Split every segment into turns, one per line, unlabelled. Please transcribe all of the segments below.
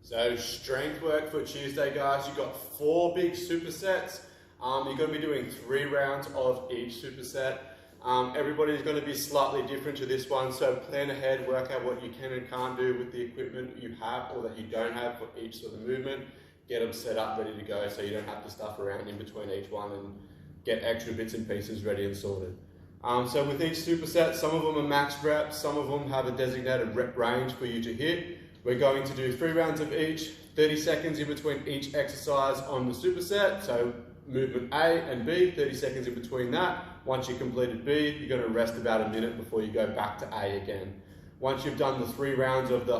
So strength work for Tuesday, guys. You've got 4 big supersets. You're going to be doing 3 rounds of each superset. Everybody's going to be slightly different to this one, so plan ahead, work out what you can and can't do with the equipment you have or that you don't have for each sort of movement. Get them set up, ready to go, so you don't have to stuff around in between each one and get extra bits and pieces ready and sorted. So with each superset, some of them are max reps, some of them have a designated rep range for you to hit. We're going to do 3 rounds of each, 30 seconds in between each exercise on the superset. So movement A and B, 30 seconds in between that. Once you've completed B, you're going to rest about a minute before you go back to A again. Once you've done the 3 rounds of the,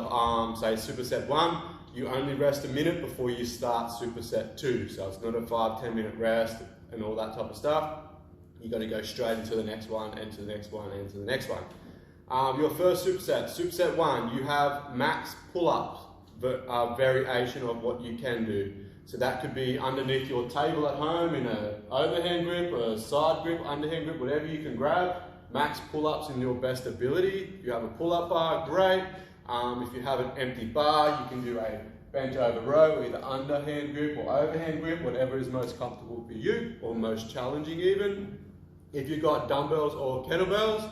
say superset 1, you only rest a minute before you start superset 2. So it's not a 5-10 minute rest and all that type of stuff. You've got to go straight into the next one, and to the next one, and to the next one. Your first superset 1, you have max pull-ups, variation of what you can do. So that could be underneath your table at home in an overhand grip, or a side grip, underhand grip, whatever you can grab. Max pull-ups in your best ability. If you have a pull-up bar, great. If you have an empty bar, you can do a bent over row, either underhand grip or overhand grip, whatever is most comfortable for you, or most challenging even. If you've got dumbbells or kettlebells,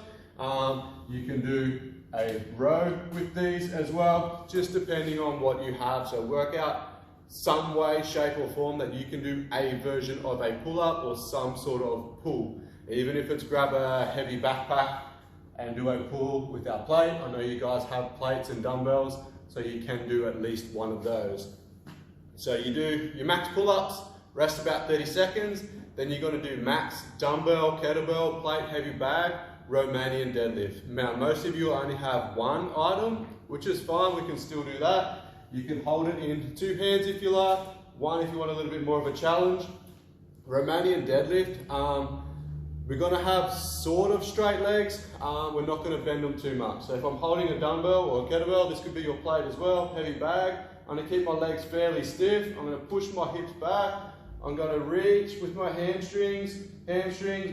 you can do a row with these as well, just depending on what you have. So work out some way, shape or form that you can do a version of a pull-up or some sort of pull. Even if it's grab a heavy backpack and do a pull without plate. I know you guys have plates and dumbbells, so you can do at least one of those. So you do your max pull-ups, rest about 30 seconds, then you're going to do max dumbbell, kettlebell, plate, heavy bag, Romanian deadlift. Now, most of you only have one item, which is fine, we can still do that. You can hold it in 2 hands if you like, one if you want a little bit more of a challenge. Romanian deadlift, we're going to have sort of straight legs, we're not going to bend them too much. So if I'm holding a dumbbell or a kettlebell, this could be your plate as well, heavy bag. I'm going to keep my legs fairly stiff, I'm going to push my hips back, I'm going to reach with my hamstrings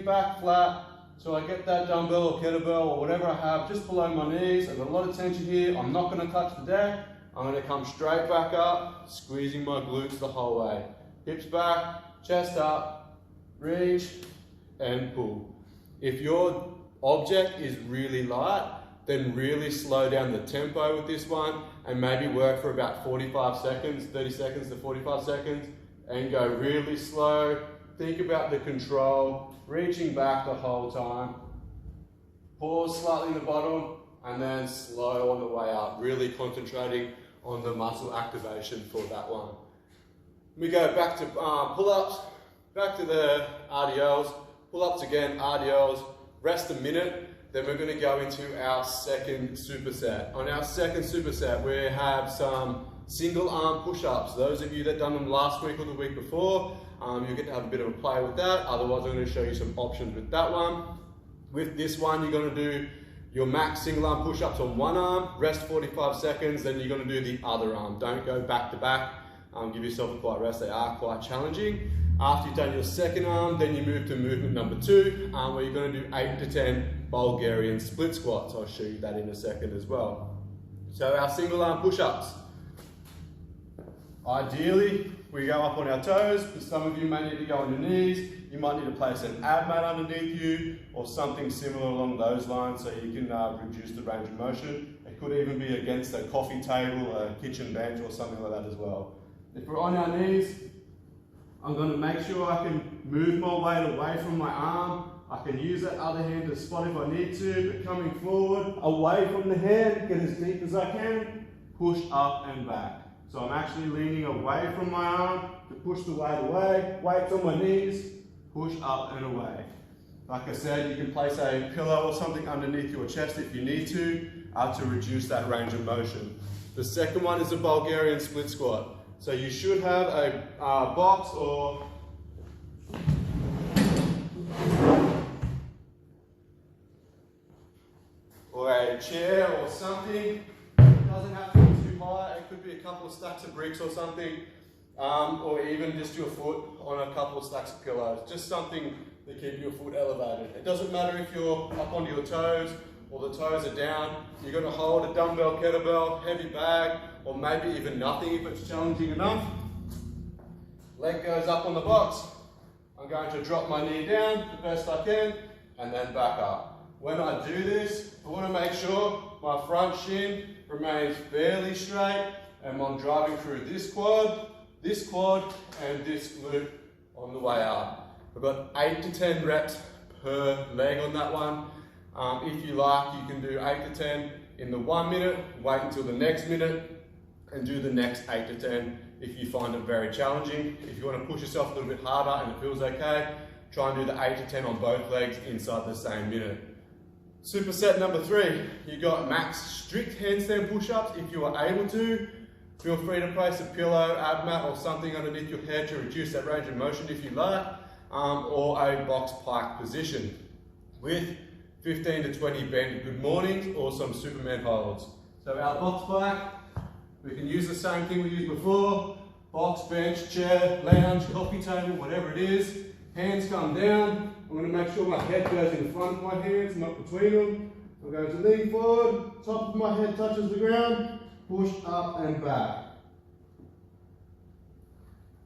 back flat, so I get that dumbbell or kettlebell or whatever I have just below my knees. I've got a lot of tension here, I'm not going to touch the deck, I'm going to come straight back up, squeezing my glutes the whole way. Hips back, chest up, reach, and pull. If your object is really light, then really slow down the tempo with this one and maybe work for about 45 seconds, 30 seconds to 45 seconds, and go really slow. Think about the control, reaching back the whole time. Pause slightly in the bottom and then slow on the way up, really concentrating on the muscle activation for that one. We go back to pull-ups, back to the RDLs, pull-ups again, RDLs, rest a minute, then we're going to go into our second superset. On our second superset, we have some single arm push-ups. Those of you that done them last week or the week before, you get to have a bit of a play with that. Otherwise, I'm going to show you some options with that one. With this one, you're going to do your max single arm push-ups on one arm, rest 45 seconds, then you're going to do the other arm. Don't go back to back. Give yourself a quiet rest. They are quite challenging. After you've done your second arm, then you move to movement number 2, where you're going to do 8 to 10 Bulgarian split squats. I'll show you that in a second as well. So our single arm push-ups. Ideally, we go up on our toes, but some of you may need to go on your knees. You might need to place an ab mat underneath you or something similar along those lines so you can reduce the range of motion. It could even be against a coffee table, a kitchen bench or something like that as well. If we're on our knees, I'm going to make sure I can move my weight away from my arm. I can use that other hand to spot if I need to, but coming forward, away from the hand, get as deep as I can, push up and back. So I'm actually leaning away from my arm to push the weight away, weights on my knees, push up and away. Like I said, you can place a pillow or something underneath your chest if you need to reduce that range of motion. The second one is a Bulgarian split squat. So you should have a box or a chair or something. It doesn't have to be too high. It could be a couple of stacks of bricks or something, or even just your foot on a couple of stacks of pillows. Just something to keep your foot elevated. It doesn't matter if you're up onto your toes or the toes are down. You're going to hold a dumbbell, kettlebell, heavy bag, or maybe even nothing if it's challenging enough. Leg goes up on the box. I'm going to drop my knee down the best I can and then back up. When I do this, I want to make sure my front shin remains fairly straight and I'm driving through this quad, and this glute on the way up. I've got 8 to 10 reps per leg on that one. If you like, you can do 8 to 10 in the 1 minute, wait until the next minute, and do the next 8 to 10 if you find it very challenging. If you want to push yourself a little bit harder and it feels okay, try and do the 8 to 10 on both legs inside the same minute. Superset number 3, you got max strict handstand push-ups. If you are able to, feel free to place a pillow, ab mat or something underneath your head to reduce that range of motion if you like, or a box pike position with 15 to 20 bend good mornings or some Superman holds. So our box pike, we can use the same thing we used before, box, bench, chair, lounge, coffee table, whatever it is. Hands come down. I'm going to make sure my head goes in front of my hands, not between them. I'm going to lean forward, top of my head touches the ground, push up and back.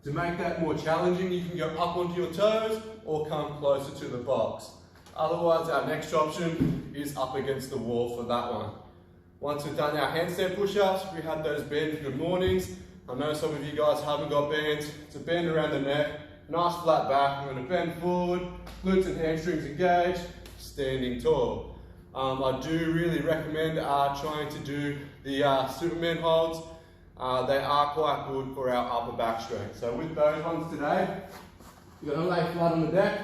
To make that more challenging, you can go up onto your toes or come closer to the box. Otherwise, our next option is up against the wall for that one. Once we've done our handstand push-ups, we have those bend good mornings. I know some of you guys haven't got bands. It's a bend around the neck, nice flat back. I'm going to bend forward, glutes and hamstrings engaged, standing tall. I do really recommend trying to do the Superman holds. They are quite good for our upper back strength. So with those ones today, you're going to lay flat on the deck,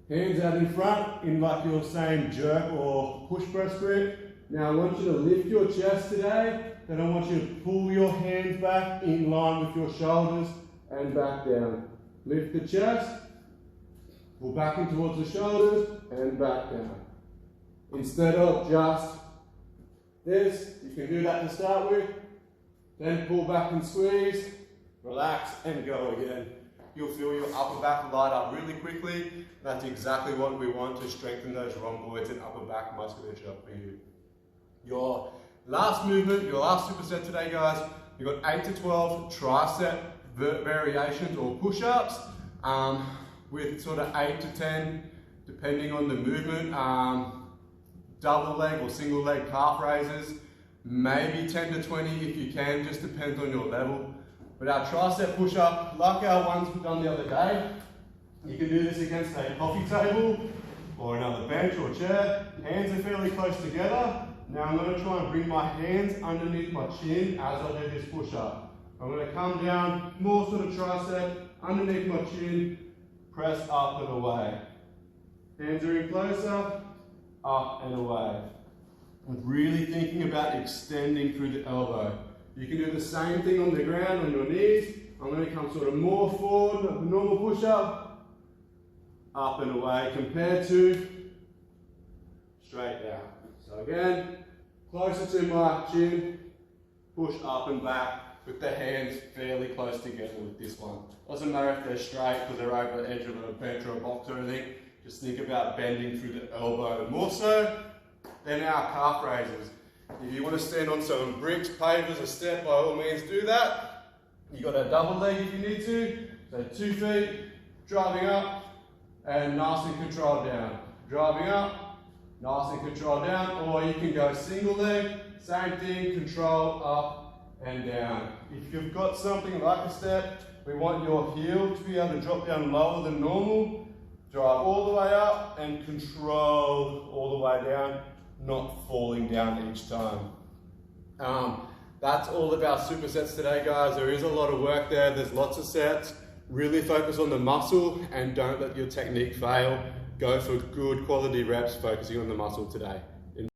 hands out in front in like your same jerk or push press grip. Now I want you to lift your chest today, then I want you to pull your hands back in line with your shoulders and back down. Lift the chest, pull back in towards the shoulders and back down. Instead of just this, you can do that to start with, then pull back and squeeze, relax and go again. You'll feel your upper back light up really quickly. That's exactly what we want to strengthen those rhomboids and upper back musculature for you. Your last movement, your last superset today, guys, you've got 8 to 12 tricep variations or push-ups with sort of 8 to 10, depending on the movement, double leg or single leg calf raises, maybe 10 to 20 if you can, just depends on your level. But our tricep push-up, like our ones we've done the other day, you can do this against a coffee table or another bench or chair. Hands are fairly close together. Now I'm going to try and bring my hands underneath my chin as I do this push-up. I'm going to come down, more sort of tricep, underneath my chin, press up and away. Hands are in closer, up and away. I'm really thinking about extending through the elbow. You can do the same thing on the ground, on your knees. I'm going to come sort of more forward, like a normal push-up, up and away, compared to straight down. So again, closer to my chin, push up and back with the hands fairly close together with this one. Doesn't matter if they're straight because they're over the edge of a bench or a box or anything. Just think about bending through the elbow more so than our calf raises. If you want to stand on some bricks, pavers, a step, by all means do that. You've got a double leg if you need to. So 2 feet, driving up, and nice and controlled down. Driving up, nice and controlled down, or you can go single leg, same thing, control up and down. If you've got something like a step, we want your heel to be able to drop down lower than normal, drive all the way up and control all the way down, not falling down each time. That's all of our supersets today, guys. There is a lot of work there. There's lots of sets. Really focus on the muscle and don't let your technique fail. Go for good quality reps focusing on the muscle today.